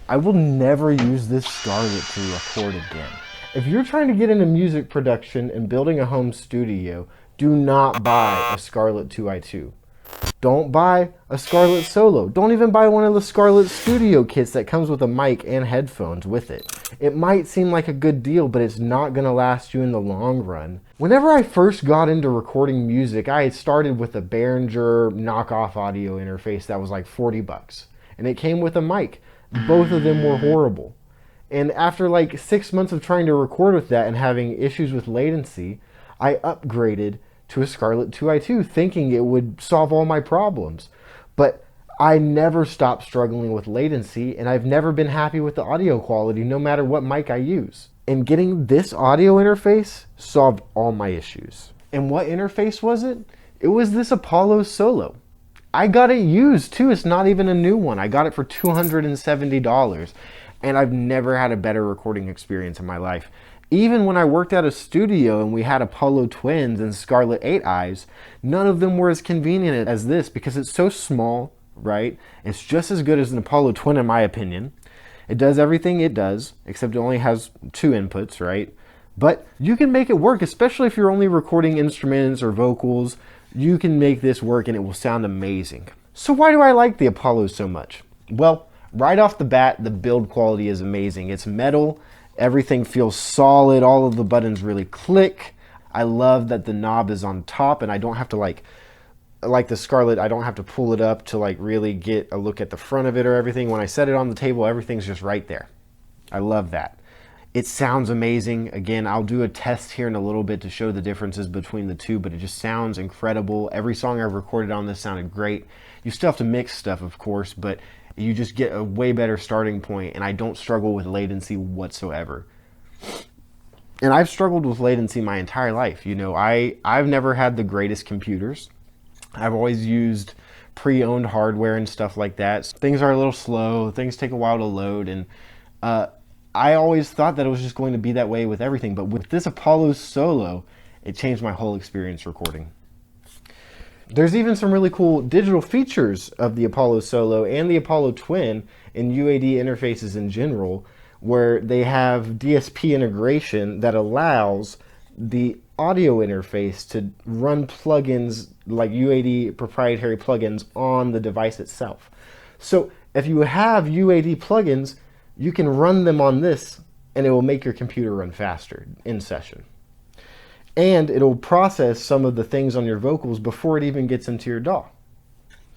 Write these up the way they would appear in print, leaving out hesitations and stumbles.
I will never use this Scarlett to record again. If you're trying to get into music production and building a home studio, do not buy a Scarlett 2i2. Don't buy a Scarlett Solo. Don't even buy one of the Scarlett Studio kits that comes with a mic and headphones with it. It might seem like a good deal, but it's not going to last you in the long run. Whenever I first got into recording music, I had started with a Behringer knockoff audio interface that was like 40 bucks. And it came with a mic. Both of them were horrible. And after like 6 months of trying to record with that and having issues with latency, I upgraded to a Scarlett 2i2 thinking it would solve all my problems. But I never stopped struggling with latency, and I've never been happy with the audio quality no matter what mic I use. And getting this audio interface solved all my issues. And what interface was it? It was this Apollo Solo. I got it used too. It's not even a new one. I got it for $270, and I've never had a better recording experience in my life. Even when I worked at a studio and we had Apollo Twins and Scarlett 8i's, none of them were as convenient as this because it's so small, right? It's just as good as an Apollo Twin in my opinion. It does everything it does, except it only has 2 inputs, right? But you can make it work, especially if you're only recording instruments or vocals. You can make this work and it will sound amazing. So why do I like the Apollo so much? Well, right off the bat, the build quality is amazing. It's metal. Everything feels solid. All of the buttons really click. I love that the knob is on top and I don't have to like the Scarlett, I don't have to pull it up to like really get a look at the front of it or everything. When I set it on the table, everything's just right there. I love that. It sounds amazing. Again, I'll do a test here in a little bit to show the differences between the two, but it just sounds incredible. Every song I've recorded on this sounded great. You still have to mix stuff, of course, but you just get a way better starting point, and I don't struggle with latency whatsoever. And I've struggled with latency my entire life. You know, I've never had the greatest computers. I've always used pre-owned hardware and stuff like that. Things are a little slow, things take a while to load, and I always thought that it was just going to be that way with everything. But with this Apollo Solo, it changed my whole experience recording. There's even some really cool digital features of the Apollo Solo and the Apollo Twin in UAD interfaces in general, where they have DSP integration that allows the audio interface to run plugins like UAD proprietary plugins on the device itself. So if you have UAD plugins, you can run them on this and it will make your computer run faster in session. And it'll process some of the things on your vocals before it even gets into your DAW.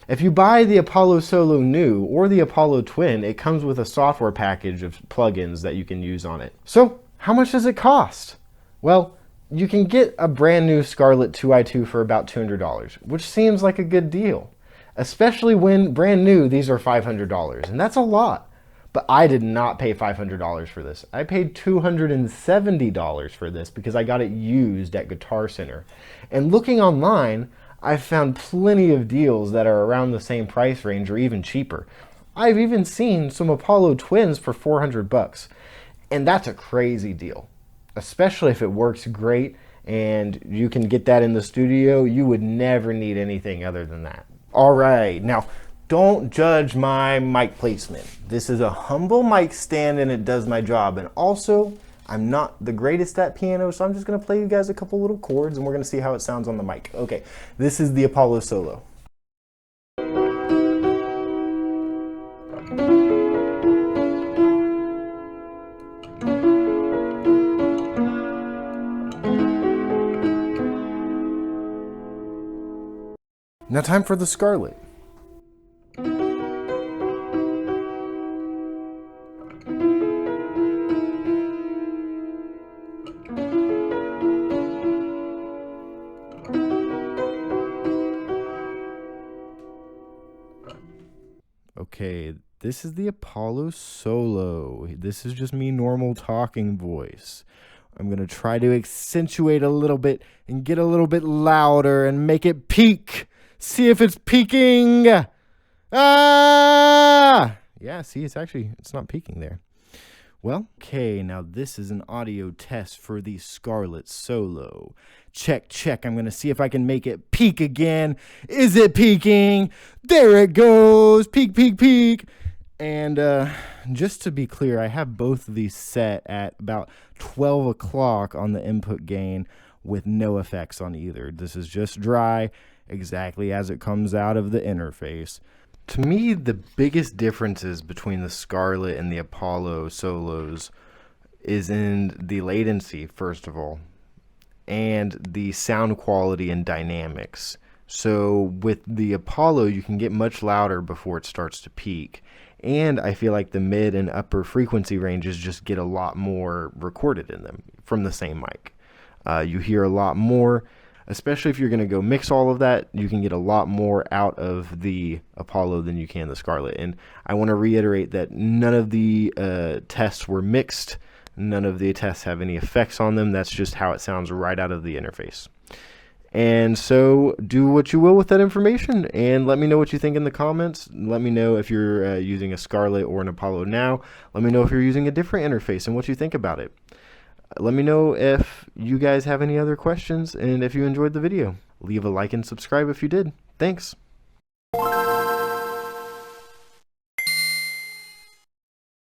If you buy the Apollo Solo New or the Apollo Twin, it comes with a software package of plugins that you can use on it. So how much does it cost? Well, you can get a brand new Scarlett 2i2 for about $200, which seems like a good deal, especially when brand new these are $500, and that's a lot. But I did not pay $500 for this. I paid $270 for this because I got it used at Guitar Center. And looking online, I found plenty of deals that are around the same price range or even cheaper. I've even seen some Apollo Twins for 400 bucks. And that's a crazy deal, especially if it works great and you can get that in the studio. You would never need anything other than that. All right, now, don't judge my mic placement. This is a humble mic stand and it does my job. And also, I'm not the greatest at piano, so I'm just gonna play you guys a couple little chords and we're gonna see how it sounds on the mic. Okay, this is the Apollo Solo. Now time for the Scarlett. Okay, this is the Apollo Solo. This is just me normal talking voice. I'm going to try to accentuate a little bit and get a little bit louder and make it peak. See if it's peaking. Ah! Yeah, see, it's not peaking there. Well, okay, now this is an audio test for the Scarlett Solo. Check, check. I'm going to see if I can make it peak again. Is it peaking? There it goes. Peak, peak, peak. And just to be clear, I have both of these set at about 12 o'clock on the input gain with no effects on either. This is just dry, exactly as it comes out of the interface. To me, the biggest differences between the Scarlett and the Apollo solos is in the latency, first of all, and the sound quality and dynamics. So with the Apollo, you can get much louder before it starts to peak. And I feel like the mid and upper frequency ranges just get a lot more recorded in them from the same mic. You hear a lot more, especially if you're going to go mix all of that. You can get a lot more out of the Apollo than you can the Scarlett. And I want to reiterate that none of the tests were mixed. None of the tests have any effects on them. That's just how it sounds right out of the interface. And so do what you will with that information, and let me know what you think in the comments. Let me know if you're using a Scarlett or an Apollo now. Let me know if you're using a different interface and what you think about it. Let me know if you guys have any other questions, and if you enjoyed the video. Leave a like and subscribe if you did. Thanks.